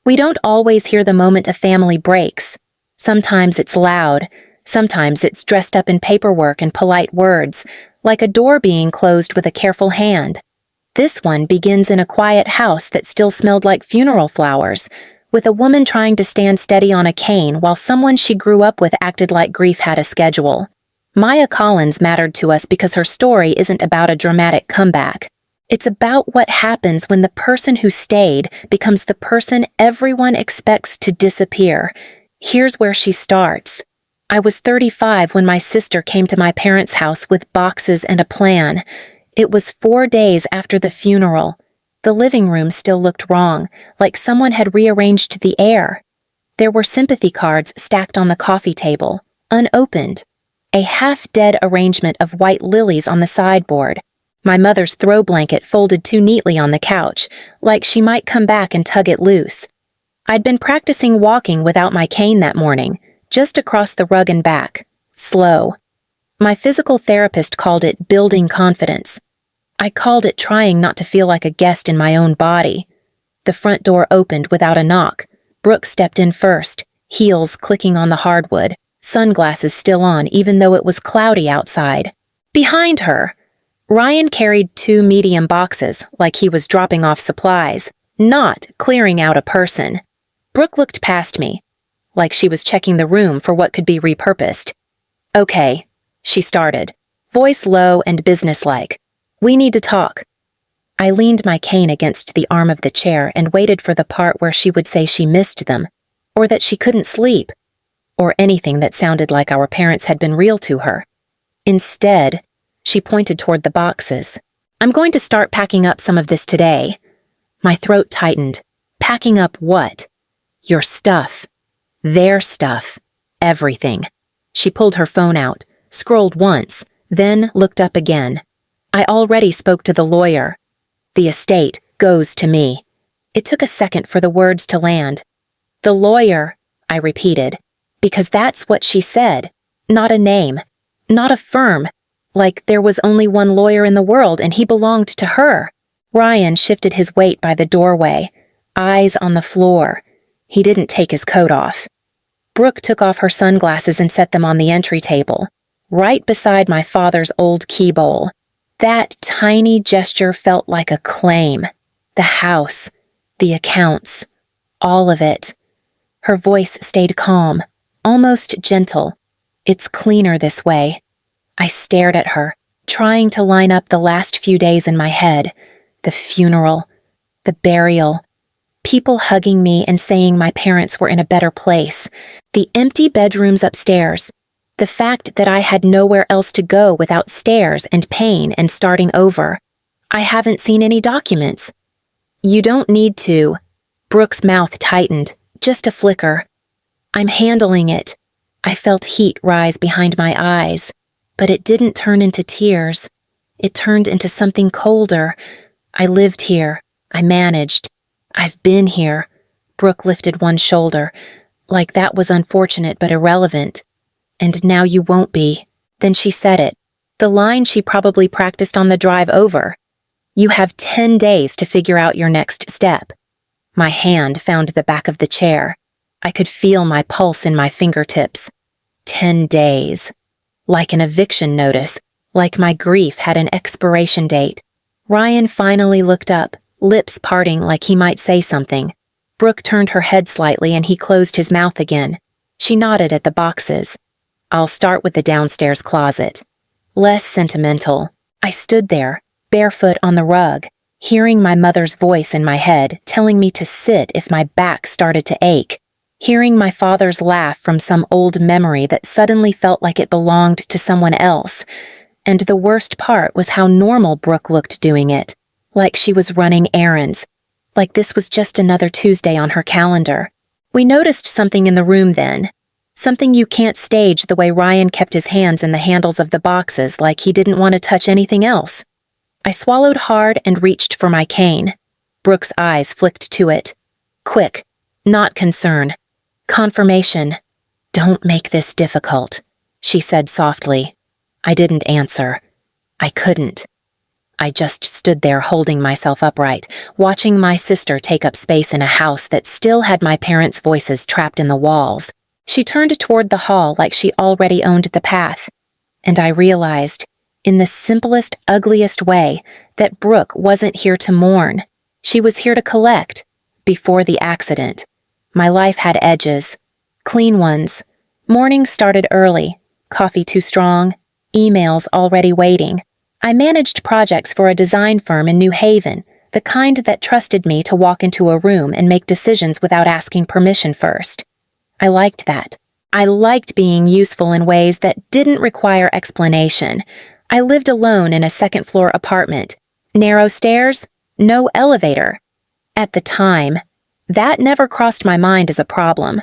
We don't always hear the moment a family breaks. Sometimes it's loud. Sometimes it's dressed up in paperwork and polite words, like a door being closed with a careful hand. This one begins in a quiet house that still smelled like funeral flowers, with a woman trying to stand steady on a cane while someone she grew up with acted like grief had a schedule. Maya Collins mattered to us because her story isn't about a dramatic comeback. It's about what happens when the person who stayed becomes the person everyone expects to disappear. Here's where she starts. I was 35 when my sister came to my parents' house with boxes and a plan. It was 4 days after the funeral. The living room still looked wrong, like someone had rearranged the air. There were sympathy cards stacked on the coffee table, unopened. A half-dead arrangement of white lilies on the sideboard. My mother's throw blanket folded too neatly on the couch, like she might come back and tug it loose. I'd been practicing walking without my cane that morning, just across the rug and back, slow. My physical therapist called it building confidence. I called it trying not to feel like a guest in my own body. The front door opened without a knock. Brooke stepped in first, heels clicking on the hardwood, sunglasses still on even though it was cloudy outside. Behind her, Ryan carried 2 medium boxes like he was dropping off supplies, not clearing out a person. Brooke looked past me, like she was checking the room for what could be repurposed. "Okay," she started, voice low and businesslike. "We need to talk." I leaned my cane against the arm of the chair and waited for the part where she would say she missed them, or that she couldn't sleep, or anything that sounded like our parents had been real to her. Instead, she pointed toward the boxes. "I'm going to start packing up some of this today." My throat tightened. Packing up what? Your stuff. Their stuff. Everything. She pulled her phone out, scrolled once, then looked up again. I already spoke to the lawyer. The estate goes to me. It took a second for the words to land. "The lawyer," I repeated, because that's what she said. Not a name. Not a firm. Like there was only one lawyer in the world and he belonged to her. Ryan shifted his weight by the doorway, eyes on the floor. He didn't take his coat off. Brooke took off her sunglasses and set them on the entry table, right beside my father's old key bowl. That tiny gesture felt like a claim. The house, the accounts, all of it. Her voice stayed calm, almost gentle. "It's cleaner this way." I stared at her, trying to line up the last few days in my head. The funeral, the burial, people hugging me and saying my parents were in a better place, the empty bedrooms upstairs, the fact that I had nowhere else to go without stairs and pain and starting over. "I haven't seen any documents." "You don't need to." Brooke's mouth tightened, just a flicker. "I'm handling it." I felt heat rise behind my eyes, but it didn't turn into tears. It turned into something colder. "I lived here. I managed. I've been here." Brooke lifted one shoulder, like that was unfortunate but irrelevant. "And now you won't be." Then she said it, the line she probably practiced on the drive over. "You have 10 days to figure out your next step." My hand found the back of the chair. I could feel my pulse in my fingertips. 10 days. Like an eviction notice, like my grief had an expiration date. Ryan finally looked up, lips parting like he might say something. Brooke turned her head slightly and he closed his mouth again. She nodded at the boxes. "I'll start with the downstairs closet." Less sentimental. I stood there, barefoot on the rug, hearing my mother's voice in my head telling me to sit if my back started to ache, hearing my father's laugh from some old memory that suddenly felt like it belonged to someone else. And the worst part was how normal Brooke looked doing it, like she was running errands, like this was just another Tuesday on her calendar. We noticed something in the room then. Something you can't stage the way Ryan kept his hands in the handles of the boxes like he didn't want to touch anything else. I swallowed hard and reached for my cane. Brooke's eyes flicked to it. Quick, not concern. Confirmation. "Don't make this difficult," she said softly. I didn't answer. I couldn't. I just stood there holding myself upright, watching my sister take up space in a house that still had my parents' voices trapped in the walls. She turned toward the hall like she already owned the path. And I realized, in the simplest, ugliest way, that Brooke wasn't here to mourn. She was here to collect. Before the accident, my life had edges. Clean ones. Mornings started early. Coffee too strong. Emails already waiting. I managed projects for a design firm in New Haven, the kind that trusted me to walk into a room and make decisions without asking permission first. I liked that. I liked being useful in ways that didn't require explanation. I lived alone in a second-floor apartment. Narrow stairs, no elevator. At the time, that never crossed my mind as a problem.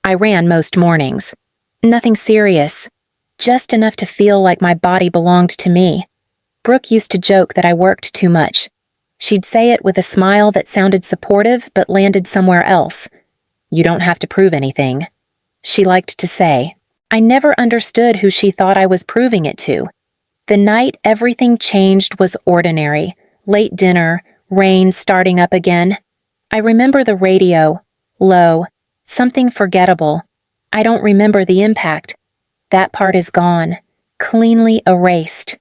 I ran most mornings. Nothing serious, just enough to feel like my body belonged to me. Brooke used to joke that I worked too much. She'd say it with a smile that sounded supportive but landed somewhere else. "You don't have to prove anything," she liked to say. I never understood who she thought I was proving it to. The night everything changed was ordinary. Late dinner, rain starting up again. I remember the radio, low, something forgettable. I don't remember the impact. That part is gone, cleanly erased.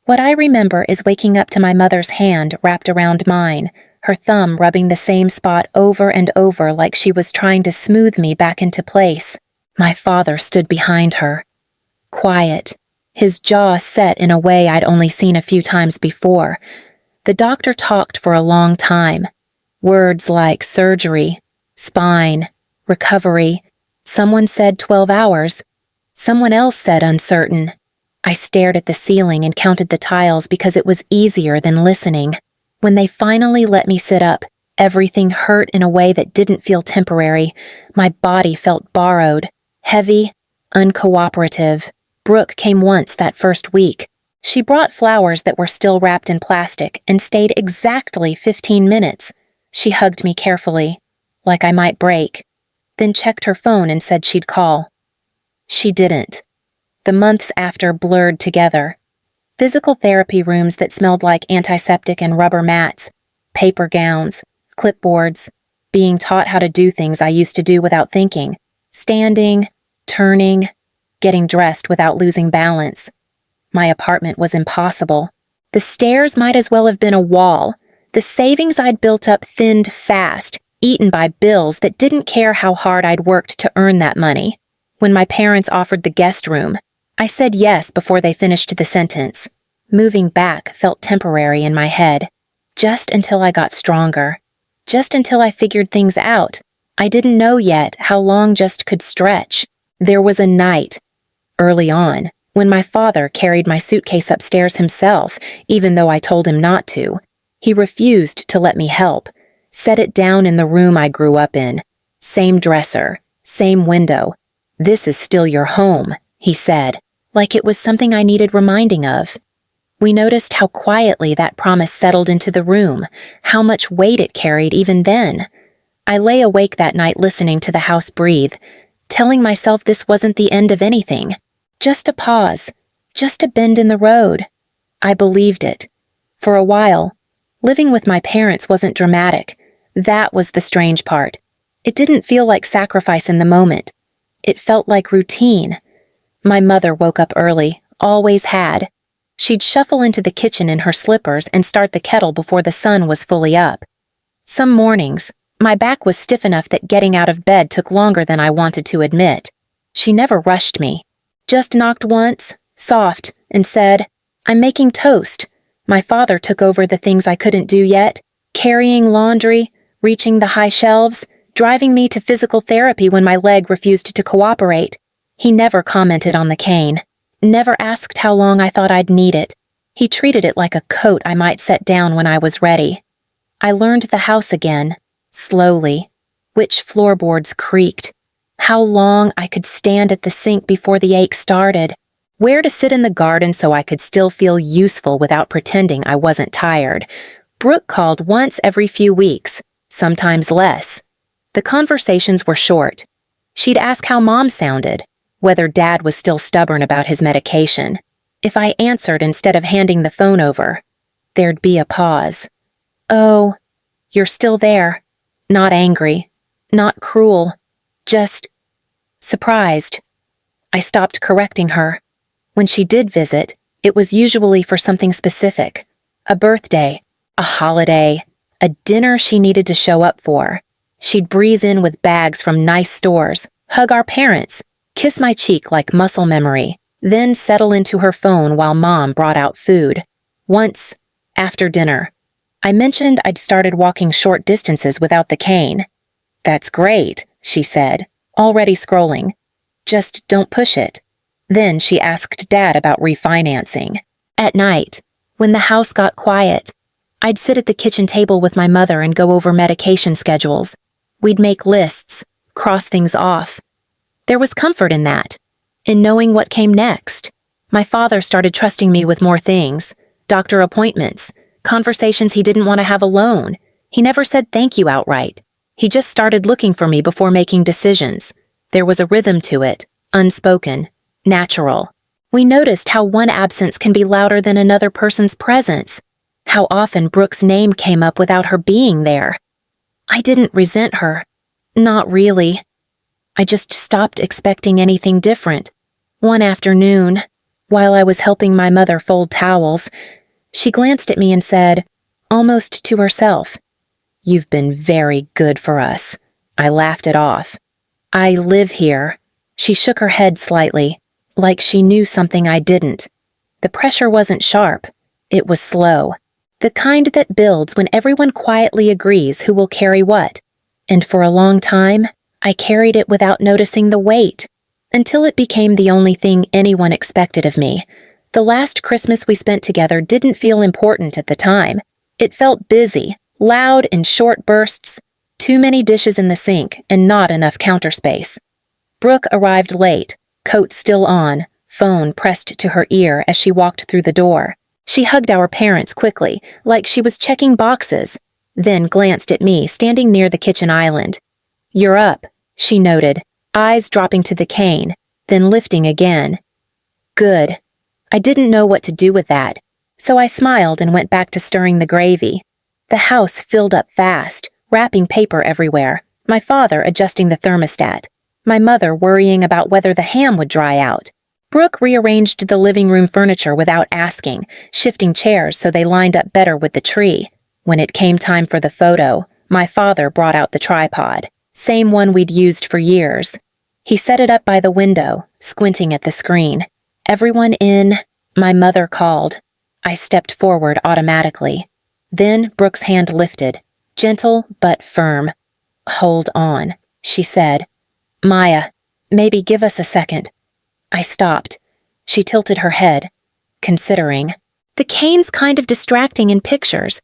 What I remember is waking up to my mother's hand wrapped around mine, her thumb rubbing the same spot over and over like she was trying to smooth me back into place. My father stood behind her. Quiet, his jaw set in a way I'd only seen a few times before. The doctor talked for a long time. Words like surgery, spine, recovery. Someone said 12 hours. Someone else said uncertain. I stared at the ceiling and counted the tiles because it was easier than listening. When they finally let me sit up, everything hurt in a way that didn't feel temporary. My body felt borrowed, heavy, uncooperative. Brooke came once that first week. She brought flowers that were still wrapped in plastic and stayed exactly 15 minutes. She hugged me carefully, like I might break, then checked her phone and said she'd call. She didn't. The months after blurred together. Physical therapy rooms that smelled like antiseptic and rubber mats, paper gowns, clipboards, being taught how to do things I used to do without thinking, standing, turning, getting dressed without losing balance. My apartment was impossible. The stairs might as well have been a wall. The savings I'd built up thinned fast, eaten by bills that didn't care how hard I'd worked to earn that money. When my parents offered the guest room, I said yes before they finished the sentence. Moving back felt temporary in my head, just until I got stronger, just until I figured things out. I didn't know yet how long just could stretch. There was a night, early on, when my father carried my suitcase upstairs himself, even though I told him not to. He refused to let me help, set it down in the room I grew up in. Same dresser, same window. "This is still your home," he said, like it was something I needed reminding of. We noticed how quietly that promise settled into the room, how much weight it carried even then. I lay awake that night listening to the house breathe, telling myself this wasn't the end of anything. Just a pause, just a bend in the road. I believed it. For a while, living with my parents wasn't dramatic. That was the strange part. It didn't feel like sacrifice in the moment. It felt like routine. My mother woke up early, always had. She'd shuffle into the kitchen in her slippers and start the kettle before the sun was fully up. Some mornings, my back was stiff enough that getting out of bed took longer than I wanted to admit. She never rushed me. Just knocked once, soft, and said, "I'm making toast." My father took over the things I couldn't do yet, carrying laundry, reaching the high shelves, driving me to physical therapy when my leg refused to cooperate. He never commented on the cane, never asked how long I thought I'd need it. He treated it like a coat I might set down when I was ready. I learned the house again, slowly, which floorboards creaked, how long I could stand at the sink before the ache started, where to sit in the garden so I could still feel useful without pretending I wasn't tired. Brooke called once every few weeks, sometimes less. The conversations were short. She'd ask how Mom sounded, whether Dad was still stubborn about his medication. If I answered instead of handing the phone over, There'd be a pause. "Oh, you're still there." Not angry, not cruel, just surprised. I stopped correcting her. When she did visit, it was usually for something specific. A birthday, a holiday, a dinner she needed to show up for. She'd breeze in with bags from nice stores, hug our parents, kiss my cheek like muscle memory, then settle into her phone while Mom brought out food. Once, after dinner, I mentioned I'd started walking short distances without the cane. "That's great," she said, already scrolling. "Just don't push it." Then she asked Dad about refinancing. At night, when the house got quiet, I'd sit at the kitchen table with my mother and go over medication schedules. We'd make lists, cross things off. There was comfort in that, in knowing what came next. My father started trusting me with more things, doctor appointments, conversations he didn't want to have alone. He never said thank you outright. He just started looking for me before making decisions. There was a rhythm to it, unspoken, natural. We noticed how one absence can be louder than another person's presence, how often Brooke's name came up without her being there. I didn't resent her. Not really. I just stopped expecting anything different. One afternoon, while I was helping my mother fold towels, she glanced at me and said, almost to herself, "You've been very good for us." I laughed it off. "I live here." She shook her head slightly, like she knew something I didn't. The pressure wasn't sharp. It was slow. The kind that builds when everyone quietly agrees who will carry what. And for a long time, I carried it without noticing the weight, until it became the only thing anyone expected of me. The last Christmas we spent together didn't feel important at the time. It felt busy, loud in short bursts, too many dishes in the sink, and not enough counter space. Brooke arrived late, coat still on, phone pressed to her ear as she walked through the door. She hugged our parents quickly, like she was checking boxes, then glanced at me standing near the kitchen island. "You're up," she noted, eyes dropping to the cane, then lifting again. Good. I didn't know what to do with that, so I smiled and went back to stirring the gravy. The house filled up fast, wrapping paper everywhere, my father adjusting the thermostat, my mother worrying about whether the ham would dry out. Brooke rearranged the living room furniture without asking, shifting chairs so they lined up better with the tree. When it came time for the photo, my father brought out the tripod, same one we'd used for years. He set it up by the window, squinting at the screen. "Everyone in," my mother called. I stepped forward automatically. Then Brooke's hand lifted, gentle but firm. "Hold on," she said. "Maya, maybe give us a second." I stopped. She tilted her head, considering. "The cane's kind of distracting in pictures.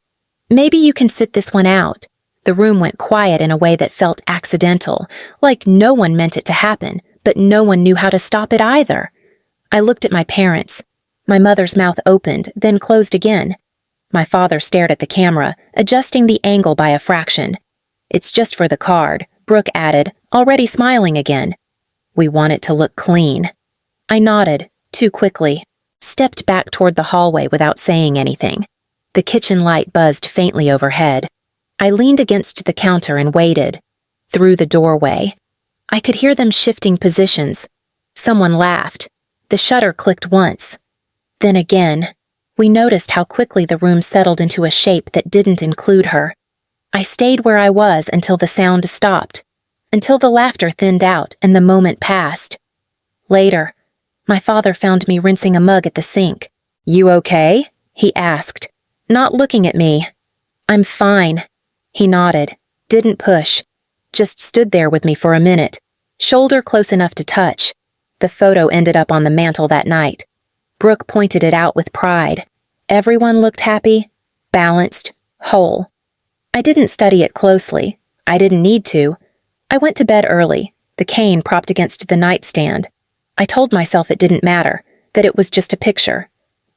Maybe you can sit this one out." The room went quiet in a way that felt accidental, like no one meant it to happen, but no one knew how to stop it either. I looked at my parents. My mother's mouth opened, then closed again. My father stared at the camera, adjusting the angle by a fraction. "It's just for the card," Brooke added, already smiling again. "We want it to look clean." I nodded, too quickly, stepped back toward the hallway without saying anything. The kitchen light buzzed faintly overhead. I leaned against the counter and waited. Through the doorway, I could hear them shifting positions. Someone laughed. The shutter clicked once. Then again, we noticed how quickly the room settled into a shape that didn't include her. I stayed where I was until the sound stopped, until the laughter thinned out and the moment passed. Later, my father found me rinsing a mug at the sink. "You okay?" he asked, not looking at me. "I'm fine." He nodded, didn't push, just stood there with me for a minute, shoulder close enough to touch. The photo ended up on the mantel that night. Brooke pointed it out with pride. Everyone looked happy, balanced, whole. I didn't study it closely. I didn't need to. I went to bed early, the cane propped against the nightstand. I told myself it didn't matter, that it was just a picture,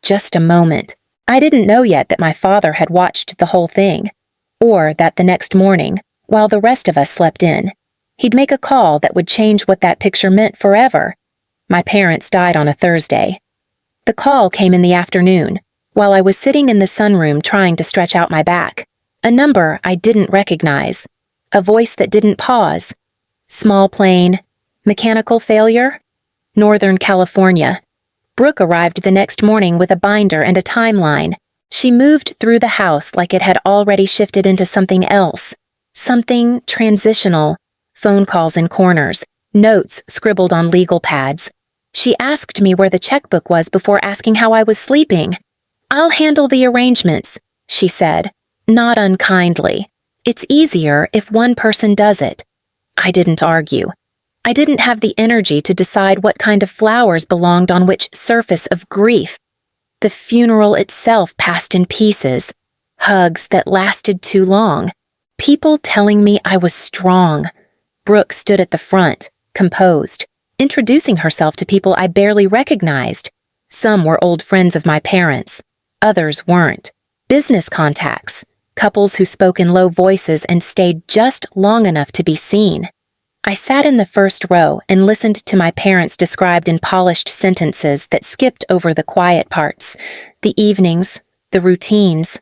just a moment. I didn't know yet that my father had watched the whole thing, or that the next morning, while the rest of us slept in, he'd make a call that would change what that picture meant forever. My parents died on a Thursday. The call came in the afternoon, while I was sitting in the sunroom trying to stretch out my back. A number I didn't recognize. A voice that didn't pause. Small plane. Mechanical failure? Northern California. Brooke arrived the next morning with a binder and a timeline. She moved through the house like it had already shifted into something else. Something transitional. Phone calls in corners. Notes scribbled on legal pads. She asked me where the checkbook was before asking how I was sleeping. "I'll handle the arrangements," she said, not unkindly. "It's easier if one person does it." I didn't argue. I didn't have the energy to decide what kind of flowers belonged on which surface of grief. The funeral itself passed in pieces. Hugs that lasted too long. People telling me I was strong. Brooke stood at the front, composed, introducing herself to people I barely recognized. Some were old friends of my parents. Others weren't. Business contacts. Couples who spoke in low voices and stayed just long enough to be seen. I sat in the first row and listened to my parents described in polished sentences that skipped over the quiet parts, the evenings, the routines,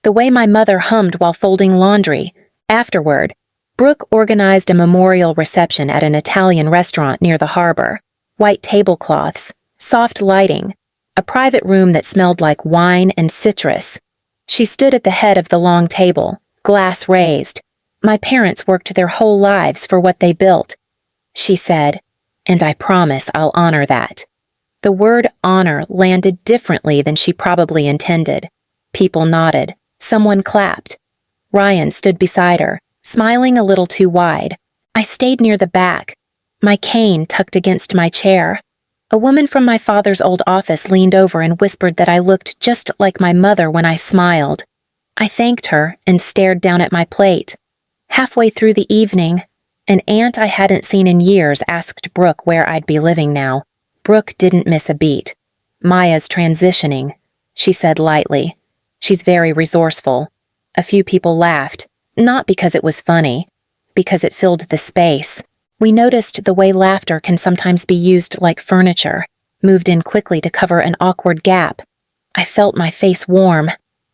the way my mother hummed while folding laundry. Afterward, Brooke organized a memorial reception at an Italian restaurant near the harbor. White tablecloths, soft lighting, a private room that smelled like wine and citrus. She stood at the head of the long table, glass raised. My parents worked their whole lives for what they built. She said, "And I promise I'll honor that." The word honor landed differently than she probably intended. People nodded. Someone clapped. Ryan stood beside her, smiling a little too wide. I stayed near the back, my cane tucked against my chair. A woman from my father's old office leaned over and whispered that I looked just like my mother when I smiled. I thanked her and stared down at my plate. Halfway through the evening, an aunt I hadn't seen in years asked Brooke where I'd be living now. Brooke didn't miss a beat. "Maya's transitioning," she said lightly. "She's very resourceful." A few people laughed, not because it was funny, because it filled the space. We noticed the way laughter can sometimes be used like furniture, moved in quickly to cover an awkward gap. I felt my face warm.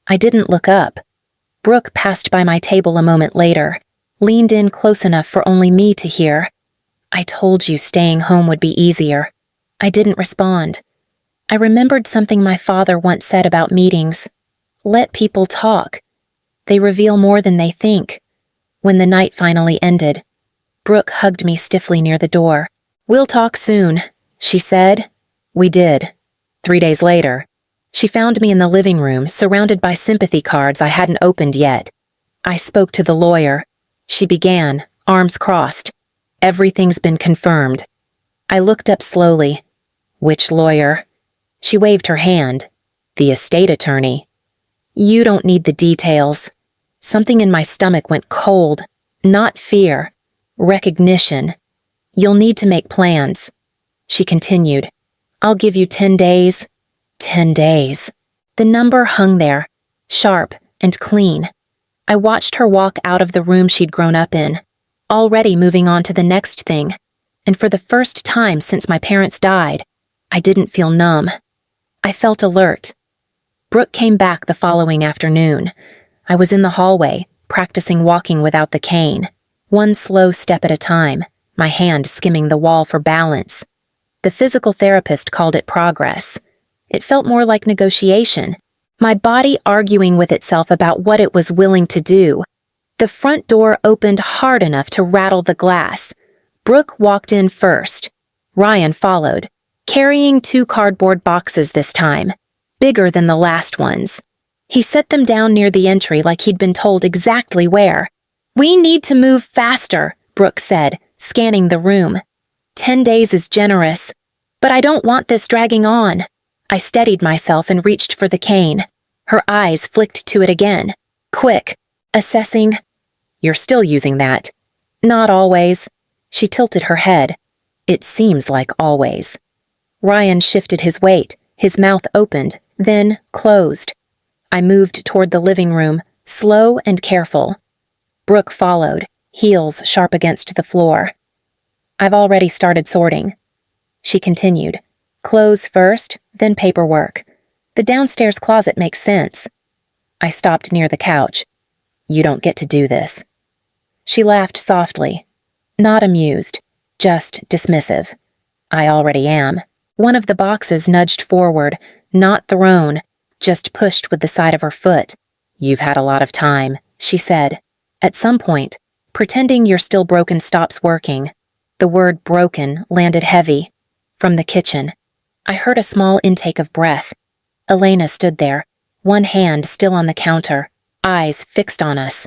I didn't look up. Brooke passed by my table a moment later, leaned in close enough for only me to hear. "I told you staying home would be easier." I didn't respond. I remembered something my father once said about meetings. Let people talk. They reveal more than they think. When the night finally ended, Brooke hugged me stiffly near the door. "We'll talk soon," she said. We did. 3 days later, she found me in the living room, surrounded by sympathy cards I hadn't opened yet. I spoke to the lawyer. She began, arms crossed. "Everything's been confirmed." I looked up slowly. "Which lawyer?" She waved her hand. "The estate attorney." "You don't need the details." Something in my stomach went cold. Not fear. Recognition. "You'll need to make plans." She continued. "I'll give you 10 days. 10 days. The number hung there, sharp and clean. I watched her walk out of the room she'd grown up in, already moving on to the next thing, and for the first time since my parents died, I didn't feel numb. I felt alert. Brooke came back the following afternoon. I was in the hallway, practicing walking without the cane, one slow step at a time, my hand skimming the wall for balance. The physical therapist called it progress. It felt more like negotiation, my body arguing with itself about what it was willing to do. The front door opened hard enough to rattle the glass. Brooke walked in first. Ryan followed, carrying 2 cardboard boxes this time, bigger than the last ones. He set them down near the entry like he'd been told exactly where. "We need to move faster," Brooke said, scanning the room. 10 days is generous, but I don't want this dragging on." I steadied myself and reached for the cane. Her eyes flicked to it again, quick, assessing. "You're still using that." "Not always." She tilted her head. "It seems like always." Ryan shifted his weight, his mouth opened, then closed. I moved toward the living room, slow and careful. Brooke followed, heels sharp against the floor. "I've already started sorting." She continued. "Clothes first, then paperwork. The downstairs closet makes sense. I stopped near the couch. You don't get to do this. She laughed softly, not amused, just dismissive. I already am. One of the boxes nudged forward, not thrown, just pushed with the side of her foot. You've had a lot of time, she said. At some point, pretending you're still broken stops working. The word broken landed heavy. From the kitchen, I heard a small intake of breath. Elena stood there, one hand still on the counter, eyes fixed on us.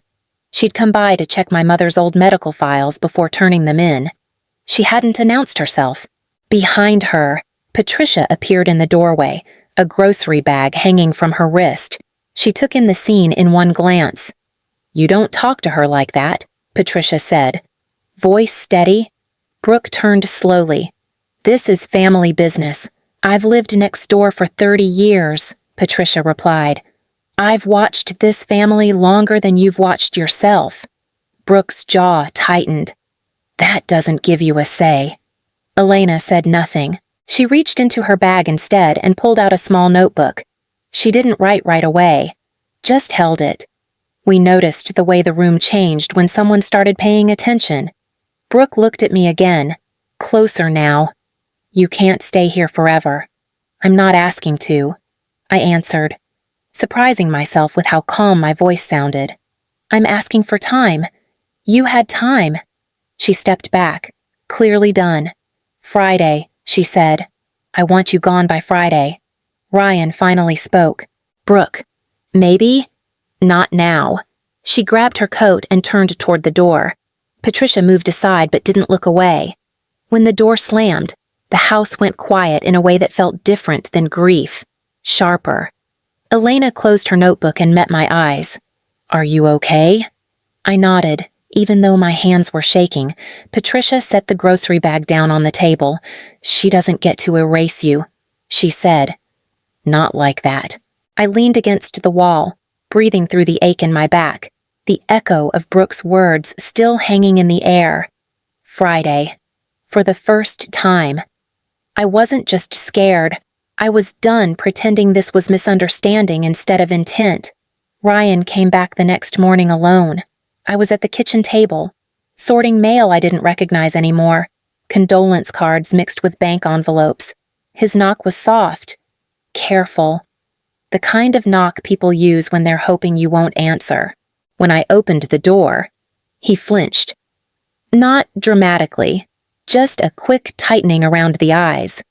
She'd come by to check my mother's old medical files before turning them in. She hadn't announced herself. Behind her, Patricia appeared in the doorway, a grocery bag hanging from her wrist. She took in the scene in one glance. You don't talk to her like that, Patricia said. Voice steady. Brooke turned slowly. This is family business. I've lived next door for 30 years, Patricia replied. I've watched this family longer than you've watched yourself. Brooke's jaw tightened. That doesn't give you a say. Elena said nothing. She reached into her bag instead and pulled out a small notebook. She didn't write right away, just held it. We noticed the way the room changed when someone started paying attention. Brooke looked at me again, closer now. You can't stay here forever. I'm not asking to, I answered, surprising myself with how calm my voice sounded. I'm asking for time. You had time. She stepped back, clearly done. Friday, she said. I want you gone by Friday. Ryan finally spoke. Brooke, maybe? Not now. She grabbed her coat and turned toward the door. Patricia moved aside but didn't look away. When the door slammed, the house went quiet in a way that felt different than grief, sharper. Elena closed her notebook and met my eyes. Are you okay? I nodded, even though my hands were shaking. Patricia set the grocery bag down on the table. She doesn't get to erase you, she said. Not like that. I leaned against the wall, breathing through the ache in my back, the echo of Brooke's words still hanging in the air. Friday. For the first time. I wasn't just scared. I was done pretending this was misunderstanding instead of intent. Ryan came back the next morning alone. I was at the kitchen table, sorting mail I didn't recognize anymore, condolence cards mixed with bank envelopes. His knock was soft, careful, the kind of knock people use when they're hoping you won't answer. When I opened the door, he flinched. Not dramatically, just a quick tightening around the eyes.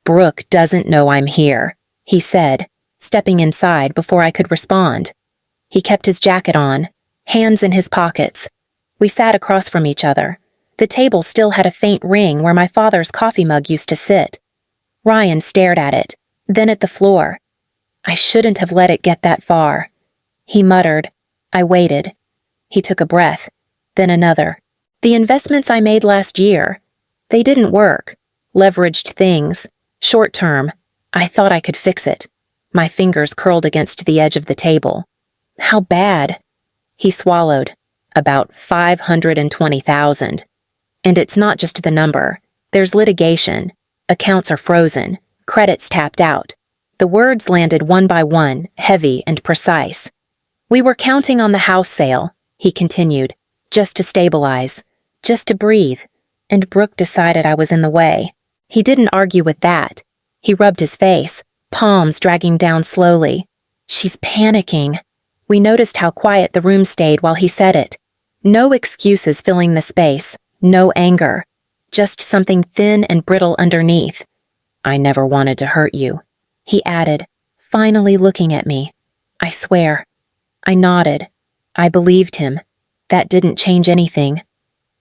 Brooke doesn't know I'm here, he said, stepping inside before I could respond. He kept his jacket on, hands in his pockets. We sat across from each other. The table still had a faint ring where my father's coffee mug used to sit. Ryan stared at it, then at the floor. I shouldn't have let it get that far. He muttered. I waited. He took a breath, then another. The investments I made last year, they didn't work. Leveraged things. Short term. I thought I could fix it. My fingers curled against the edge of the table. How bad? He swallowed. About 520,000. And it's not just the number. There's litigation. Accounts are frozen. Credits tapped out. The words landed one by one, heavy and precise. We were counting on the house sale, he continued, just to stabilize, just to breathe, and Brooke decided I was in the way. He didn't argue with that. He rubbed his face, palms dragging down slowly. She's panicking. We noticed how quiet the room stayed while he said it. No excuses filling the space, no anger, just something thin and brittle underneath. I never wanted to hurt you, he added, finally looking at me. I swear. I nodded. I believed him. That didn't change anything.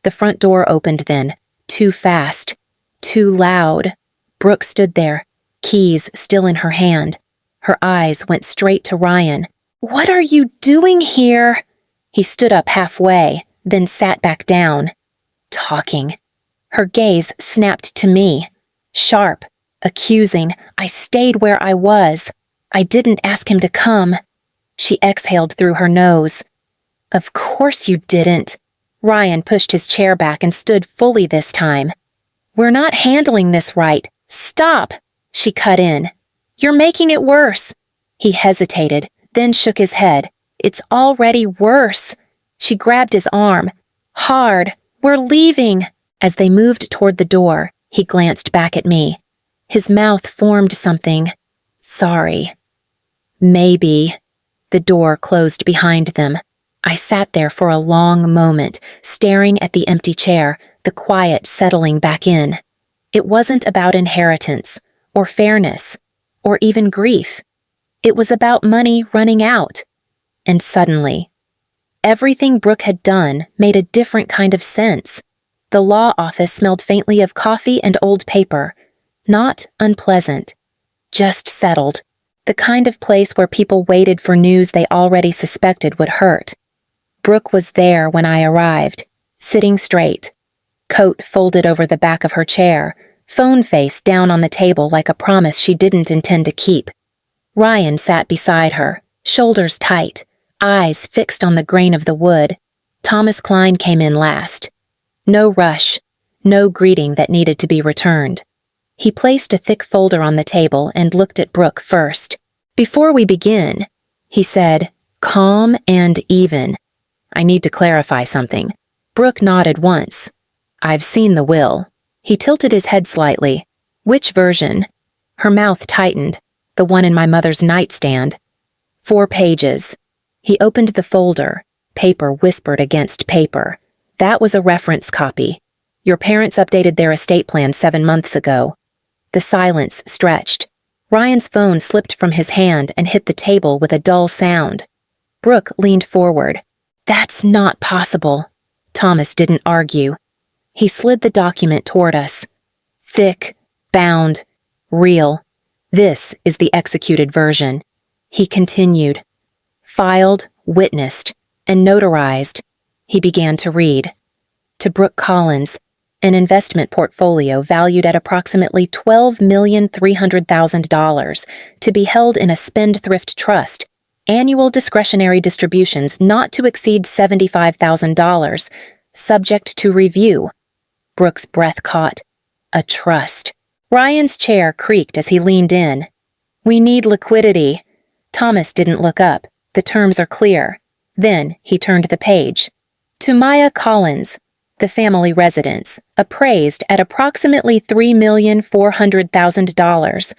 The front door opened then, too fast, too loud. Brooke stood there, keys still in her hand. Her eyes went straight to Ryan. What are you doing here? He stood up halfway, then sat back down. Talking. Her gaze snapped to me. Sharp, accusing. I stayed where I was. I didn't ask him to come. She exhaled through her nose. Of course you didn't. Ryan pushed his chair back and stood fully this time. We're not handling this right. Stop! She cut in. You're making it worse. He hesitated, then shook his head. It's already worse. She grabbed his arm. Hard. We're leaving. As they moved toward the door, he glanced back at me. His mouth formed something. Sorry. Maybe. The door closed behind them. I sat there for a long moment, staring at the empty chair, the quiet settling back in. It wasn't about inheritance, or fairness, or even grief. It was about money running out. And suddenly, everything Brooke had done made a different kind of sense. The law office smelled faintly of coffee and old paper. Not unpleasant. Just settled. The kind of place where people waited for news they already suspected would hurt. Brooke was there when I arrived, sitting straight. Coat folded over the back of her chair, phone face down on the table like a promise she didn't intend to keep. Ryan sat beside her, shoulders tight, eyes fixed on the grain of the wood. Thomas Klein came in last. No rush, no greeting that needed to be returned. He placed a thick folder on the table and looked at Brooke first. Before we begin, he said, calm and even. I need to clarify something. Brooke nodded once. I've seen the will. He tilted his head slightly. Which version? Her mouth tightened. The one in my mother's nightstand. 4 pages. He opened the folder. Paper whispered against paper. That was a reference copy. Your parents updated their estate plan 7 months ago. The silence stretched. Ryan's phone slipped from his hand and hit the table with a dull sound. Brooke leaned forward. That's not possible. Thomas didn't argue. He slid the document toward us. Thick, bound, real. This is the executed version. He continued. Filed, witnessed, and notarized. He began to read. To Brooke Collins, an investment portfolio valued at approximately $12,300,000 to be held in a spendthrift trust, annual discretionary distributions not to exceed $75,000, subject to review. Brooke's breath caught. A trust. Ryan's chair creaked as he leaned in. We need liquidity. Thomas didn't look up. The terms are clear. Then he turned the page. To Maya Collins, the family residence, appraised at approximately $3,400,000.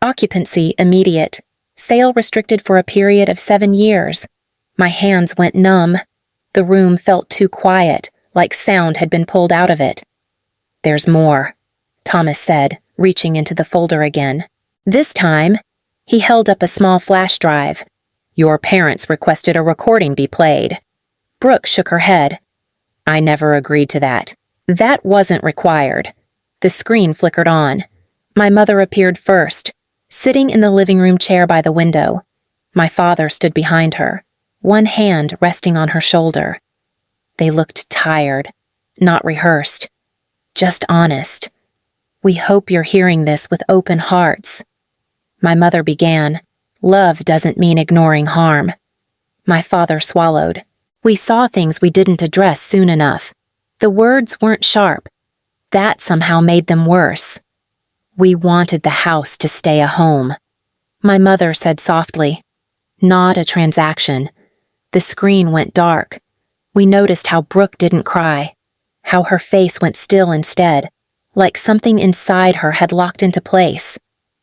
Occupancy immediate. Sale restricted for a period of 7 years. My hands went numb. The room felt too quiet, like sound had been pulled out of it. There's more, Thomas said, reaching into the folder again. This time, he held up a small flash drive. Your parents requested a recording be played. Brooke shook her head. I never agreed to that. That wasn't required. The screen flickered on. My mother appeared first, sitting in the living room chair by the window. My father stood behind her, one hand resting on her shoulder. They looked tired, not rehearsed, just honest. We hope you're hearing this with open hearts. My mother began. Love doesn't mean ignoring harm. My father swallowed. We saw things we didn't address soon enough. The words weren't sharp. That somehow made them worse. We wanted the house to stay a home. My mother said softly, not a transaction. The screen went dark. We noticed how Brooke didn't cry, how her face went still instead, like something inside her had locked into place.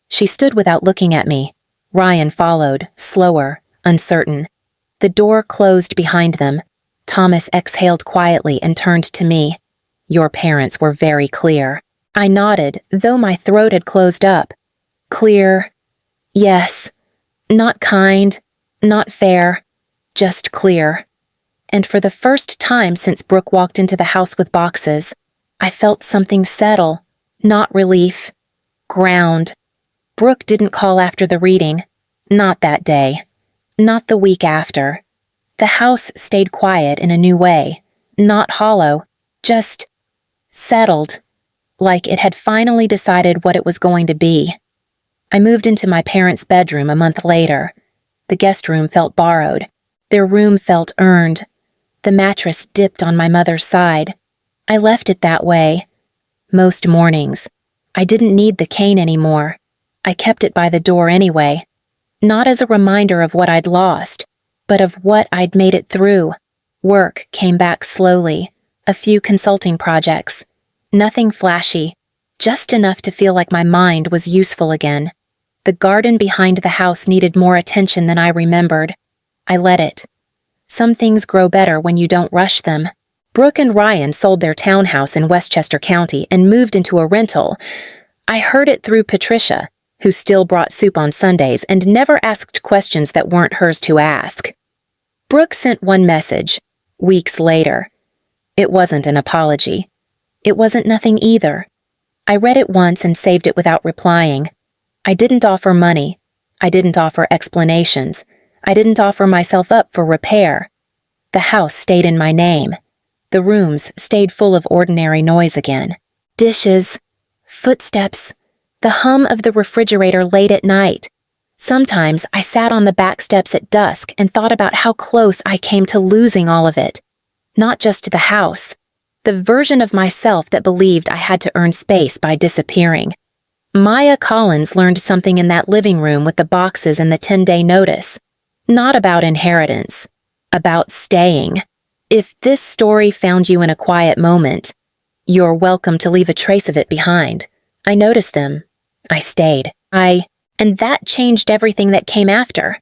She stood without looking at me. Ryan followed, slower, uncertain. The door closed behind them. Thomas exhaled quietly and turned to me. Your parents were very clear. I nodded, though my throat had closed up. Clear. Yes. Not kind, not fair, just clear. And for the first time since Brooke walked into the house with boxes, I felt something settle, not relief. Ground. Brooke didn't call after the reading. Not that day. Not the week after. The house stayed quiet in a new way. Not hollow. Just settled. Like it had finally decided what it was going to be. I moved into my parents' bedroom a month later. The guest room felt borrowed. Their room felt earned. The mattress dipped on my mother's side. I left it that way. Most mornings. I didn't need the cane anymore. I kept it by the door anyway, not as a reminder of what I'd lost, but of what I'd made it through. Work came back slowly, a few consulting projects. Nothing flashy, just enough to feel like my mind was useful again. The garden behind the house needed more attention than I remembered. I let it. Some things grow better when you don't rush them. Brooke and Ryan sold their townhouse in Westchester County and moved into a rental. I heard it through Patricia, who still brought soup on Sundays and never asked questions that weren't hers to ask. Brooke sent one message, weeks later. It wasn't an apology. It wasn't nothing either. I read it once and saved it without replying. I didn't offer money. I didn't offer explanations. I didn't offer myself up for repair. The house stayed in my name. The rooms stayed full of ordinary noise again. Dishes, footsteps, the hum of the refrigerator late at night. Sometimes I sat on the back steps at dusk and thought about how close I came to losing all of it. Not just the house, the version of myself that believed I had to earn space by disappearing. Maya Collins learned something in that living room with the boxes and the 10-day notice. Not about inheritance, about staying. If this story found you in a quiet moment, you're welcome to leave a trace of it behind. I noticed them. I stayed. And that changed everything that came after.